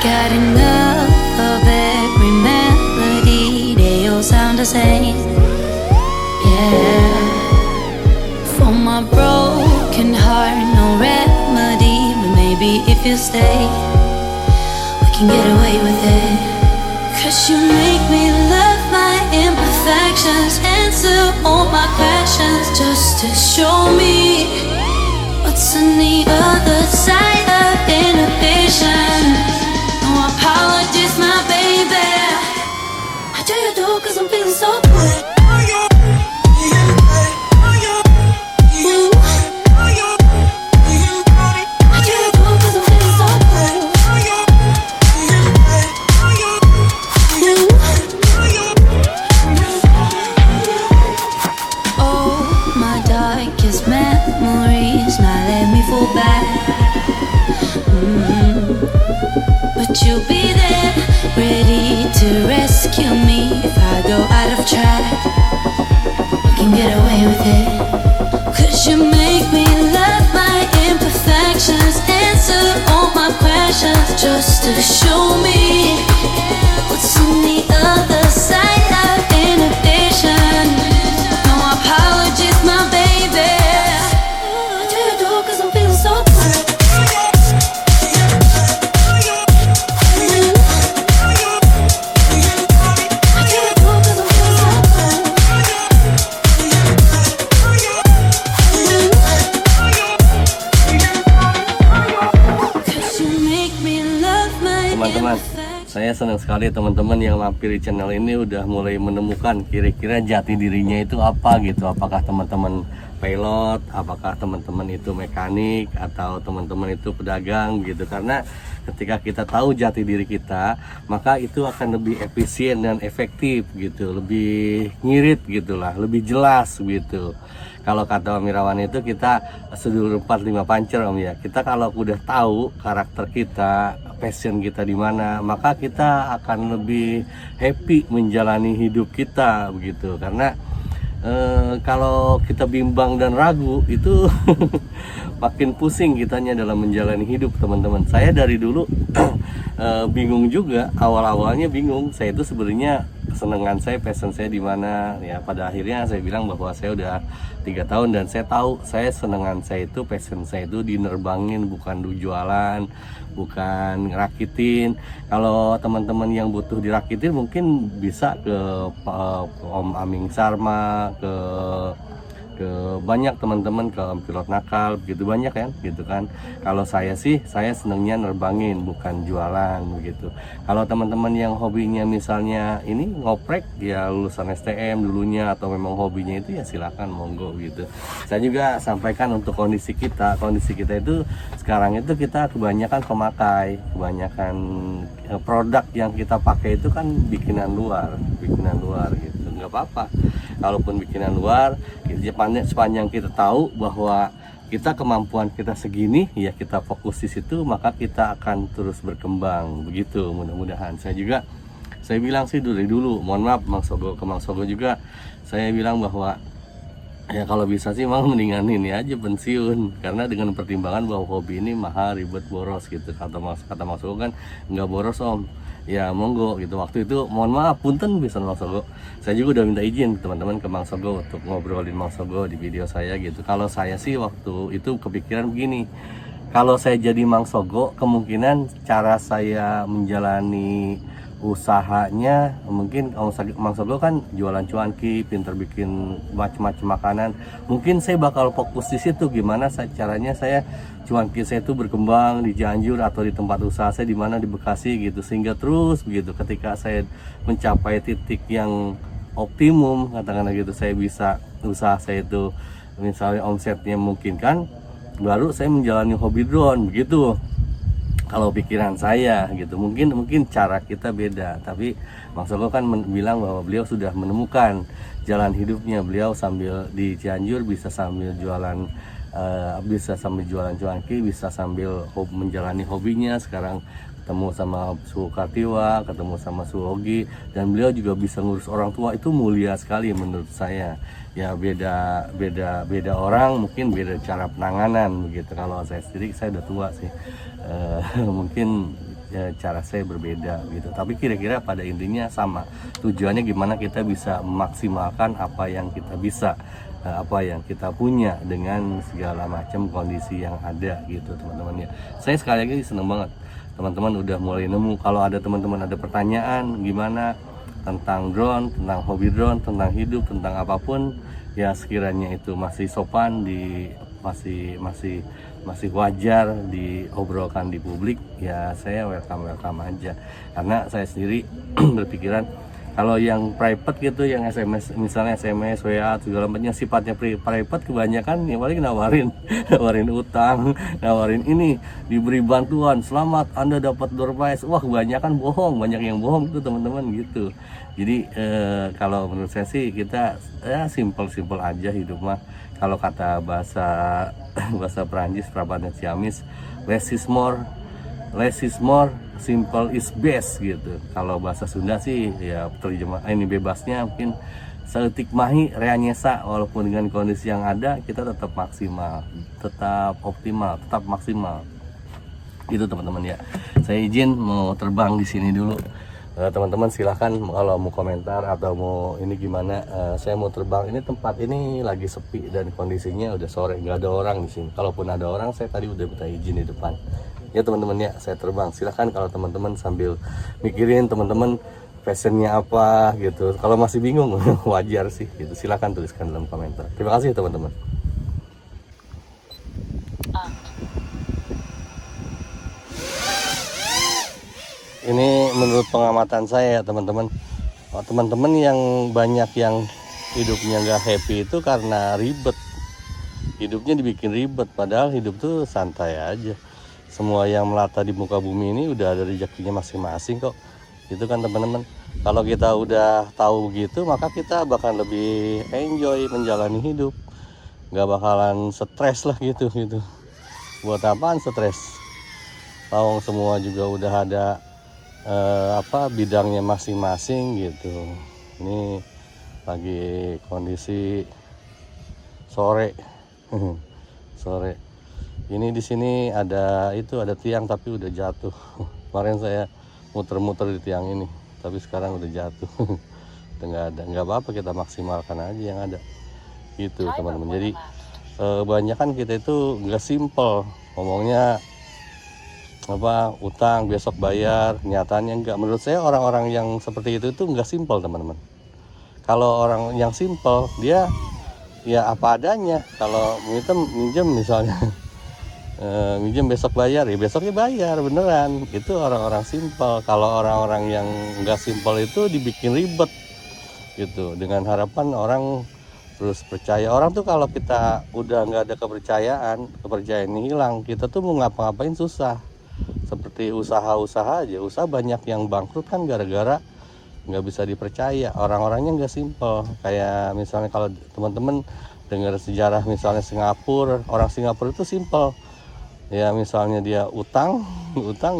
got enough of every melody, they all sound the same. Yeah, for my broken heart, no remedy, but maybe if you stay, we can get away with it. 'Cause you make me love my imperfections, answer all my questions, just to show me what's on the other side of inhibition. No apologies, my baby. I tell you do 'cause I'm feeling so good. But you'll be there, ready to rescue me if I go out of track. You can get away with it. 'Cause you make me love my imperfections, answer all my questions, just to show me what's on the other side of inhibition. No apologies, my baby. I tell you do 'cause I'm feeling so good. Teman-teman, saya senang sekali teman-teman yang mampir di channel ini udah mulai menemukan kira-kira jati dirinya itu apa gitu. Apakah teman-teman pilot, apakah teman-teman itu mekanik, atau teman-teman itu pedagang gitu. Karena ketika kita tahu jati diri kita, maka itu akan lebih efisien dan efektif gitu, lebih ngirit gitulah, lebih jelas gitu. Kalau kata Om Irawan itu kita sedulur 45 pancer Om ya. Kita kalau udah tahu karakter kita, passion kita di mana, maka kita akan lebih happy menjalani hidup kita begitu. Karena kalau kita bimbang dan ragu itu makin pusing kitanya dalam menjalani hidup teman-teman. Saya dari dulu bingung juga, awal-awalnya bingung. Saya itu sebenarnya kesenangan saya, passion saya di mana ya. Pada akhirnya saya bilang bahwa saya udah 3 tahun dan saya tahu saya senangan saya itu, passion saya itu dinerbangin, bukan di jualan, bukan ngerakitin. Kalau teman-teman yang butuh dirakitin mungkin bisa ke Om Aming Sarma, ke banyak teman-teman, ke pilot nakal begitu banyak kan gitu kan. Kalau saya sih, saya senangnya nerbangin, bukan jualan begitu. Kalau teman-teman yang hobinya misalnya ini ngoprek, ya lulusan STM dulunya atau memang hobinya itu, ya silakan monggo gitu. Saya juga sampaikan untuk kondisi kita itu sekarang itu kita kebanyakan pemakai, kebanyakan produk yang kita pakai itu kan bikinan luar gitu. Nggak apa-apa kalaupun bikinan luar, sepanjang kita tahu bahwa kita kemampuan kita segini, ya kita fokus di situ, maka kita akan terus berkembang begitu. Mudah-mudahan saya bilang sih dari dulu, mohon maaf Mang Sogo juga saya bilang bahwa ya kalau bisa sih mau mendingan ini aja pensiun, karena dengan pertimbangan bahwa hobi ini mahal, ribet, boros gitu. Kata Mang Sogo kan nggak boros Om, ya monggo gitu. Waktu itu mohon maaf punten bisa Mang Sogo, saya juga udah minta izin teman-teman ke Mang Sogo untuk ngobrolin Mang Sogo di video saya gitu. Kalau saya sih waktu itu kepikiran begini, kalau saya jadi Mang Sogo, kemungkinan cara saya menjalani usahanya, mungkin Mang Sogo kan jualan cuanki, pinter bikin macam-macam makanan, mungkin saya bakal fokus di situ. Gimana caranya saya cuanki saya itu berkembang di Cianjur atau di tempat usaha saya di mana di Bekasi gitu, sehingga terus begitu ketika saya mencapai titik yang optimum katakanlah gitu, saya bisa usaha saya itu misalnya omsetnya mungkin kan, baru saya menjalani hobi drone begitu. Kalau pikiran saya gitu, mungkin cara kita beda, tapi Mang Sogo kan bilang bahwa beliau sudah menemukan jalan hidupnya. Beliau sambil di Cianjur bisa sambil jualan cuanki, bisa sambil menjalani hobinya. Sekarang ketemu sama Su Kartiwa, ketemu sama Su Ogi, dan beliau juga bisa ngurus orang tua. Itu mulia sekali menurut saya. Ya beda orang, mungkin beda cara penanganan begitu. Kalau saya sendiri, saya udah tua sih, mungkin cara saya berbeda gitu. Tapi kira-kira pada intinya sama. Tujuannya gimana kita bisa memaksimalkan apa yang kita bisa, apa yang kita punya dengan segala macam kondisi yang ada gitu teman-teman ya. Saya sekali lagi seneng banget teman-teman udah mulai nemu. Kalau ada teman-teman ada pertanyaan gimana tentang drone, tentang hobi drone, tentang hidup, tentang apapun ya, sekiranya itu masih sopan, masih wajar diobrolkan di publik ya, saya welcome aja. Karena saya sendiri berpikiran kalau yang private gitu, yang SMS misalnya SMS, WA segala macam sifatnya private, kebanyakan ya paling nawarin utang, nawarin ini, diberi bantuan, selamat Anda dapat door prize. Wah, kebanyakan bohong, banyak yang bohong itu teman-teman gitu. Jadi kalau menurut saya sih kita ya simple aja hidup mah. Kalau kata bahasa Perancis, Prabannya Ciamis, less is more, simple is best gitu. Kalau bahasa Sunda sih ya terjemah ini bebasnya mungkin seetik mahi reanyesa, walaupun dengan kondisi yang ada kita tetap maksimal, tetap optimal, tetap maksimal. Itu teman-teman ya. Saya izin mau terbang di sini dulu. Teman-teman silahkan kalau mau komentar atau mau ini gimana, saya mau terbang. Ini tempat ini lagi sepi dan kondisinya udah sore, nggak ada orang di sini. Kalaupun ada orang, saya tadi udah minta izin di depan. Ya teman-teman ya, saya terbang. Silahkan kalau teman-teman sambil mikirin teman-teman passionnya apa gitu. Kalau masih bingung wajar sih gitu. Silahkan tuliskan dalam komentar. Terima kasih teman-teman. Ini menurut pengamatan saya teman-teman, teman-teman yang banyak yang hidupnya nggak happy itu karena ribet, hidupnya dibikin ribet, padahal hidup tuh santai aja. Semua yang melata di muka bumi ini udah ada rezekinya masing-masing kok, gitu kan teman-teman. Kalau kita udah tahu begitu, maka kita bakal lebih enjoy menjalani hidup, nggak bakalan stres lah gitu. Buat apaan stres? Tawang semua juga udah ada bidangnya masing-masing gitu. Ini lagi kondisi sore. Ini di sini ada tiang tapi udah jatuh. Kemarin saya muter-muter di tiang ini, tapi sekarang udah jatuh. Udah nggak ada. Nggak apa-apa, kita maksimalkan aja yang ada. Gitu teman-teman. Jadi kebanyakan kita itu nggak simple ngomongnya, utang besok bayar, nyatanya enggak. Menurut saya orang-orang yang seperti itu enggak simpel teman-teman. Kalau orang yang simpel, dia ya apa adanya. Kalau minjem misalnya minjem besok bayar, ya besoknya bayar beneran. Itu orang-orang simpel. Kalau orang-orang yang enggak simpel itu dibikin ribet gitu, dengan harapan orang terus percaya. Orang tuh kalau kita udah nggak ada kepercayaan hilang, kita tuh mau ngapa-ngapain susah. Seperti usaha-usaha aja, usaha banyak yang bangkrut kan gara-gara nggak bisa dipercaya, orang-orangnya nggak simpel. Kayak misalnya kalau teman-teman dengar sejarah misalnya Singapura, orang Singapura itu simpel ya. Misalnya dia utang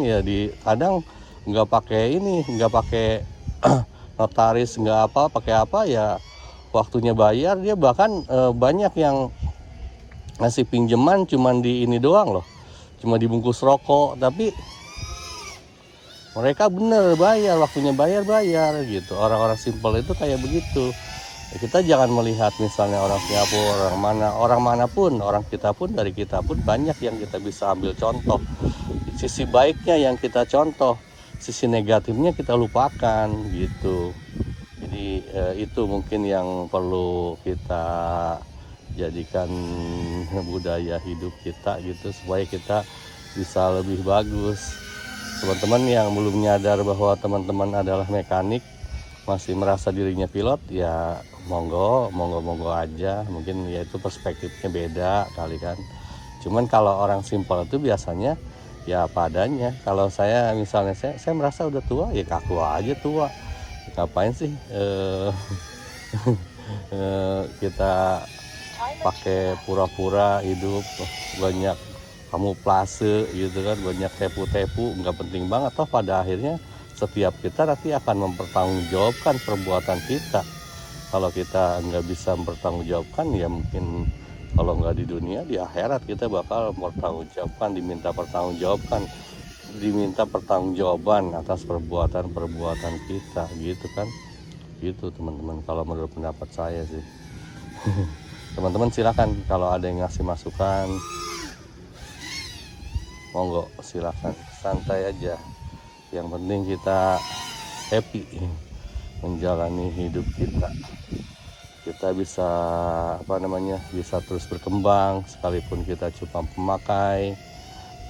ya kadang nggak pakai notaris, nggak pakai apa ya, waktunya bayar. Dia bahkan banyak yang ngasih pinjaman cuman di ini doang loh, cuma dibungkus rokok, tapi mereka bener bayar, waktunya bayar gitu. Orang-orang simpel itu kayak begitu. Kita jangan melihat misalnya orang Singapura, orang manapun, orang kita pun, dari kita pun banyak yang kita bisa ambil contoh. Sisi baiknya yang kita contoh, sisi negatifnya kita lupakan gitu. Jadi itu mungkin yang perlu kita jadikan budaya hidup kita gitu, supaya kita bisa lebih bagus. Teman-teman yang belum nyadar bahwa teman-teman adalah mekanik, masih merasa dirinya pilot, ya monggo aja. Mungkin ya itu perspektifnya beda kali kan. Cuman kalau orang simpel itu biasanya ya apa adanya. Kalau saya misalnya saya merasa udah tua, ya kaku aja tua. Ngapain sih kita pakai pura-pura hidup, banyak kamuflase gitu kan, banyak tepu-tepu, nggak penting banget. Toh pada akhirnya setiap kita nanti akan mempertanggungjawabkan perbuatan kita. Kalau kita nggak bisa mempertanggungjawabkan, ya mungkin kalau nggak di dunia, di akhirat kita bakal mempertanggungjawabkan, diminta pertanggungjawabkan diminta pertanggungjawaban atas perbuatan kita gitu kan, gitu teman-teman kalau menurut pendapat saya sih. Teman-teman silakan kalau ada yang ngasih masukan, monggo silakan, santai aja, yang penting kita happy menjalani hidup kita bisa bisa terus berkembang sekalipun kita cuma pemakai.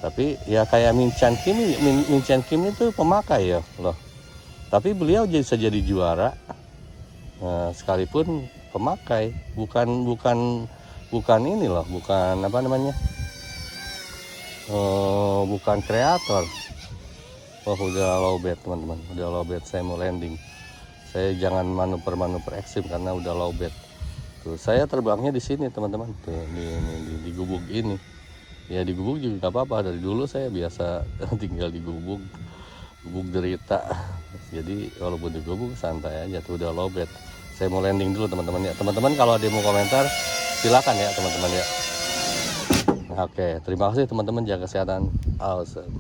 Tapi ya kayak Min Chan Kim itu pemakai ya loh, tapi beliau bisa jadi juara sekalipun pemakai, bukan ini loh, bukan kreator. Oh udah lowbat teman-teman, udah lowbat, saya mau landing. Saya jangan manuver ekstrim karena udah lowbat. Tuh saya terbangnya di sini teman-teman, tuh di gubuk ini. Ya di gubuk juga nggak apa-apa, dari dulu saya biasa tinggal di gubuk derita. Jadi walaupun di gubuk santai aja, tuh udah lowbat. Saya mau landing dulu teman-teman ya. Teman-teman kalau ada yang mau komentar silakan ya teman-teman ya. Oke, terima kasih teman-teman, jaga kesehatan. Awesome.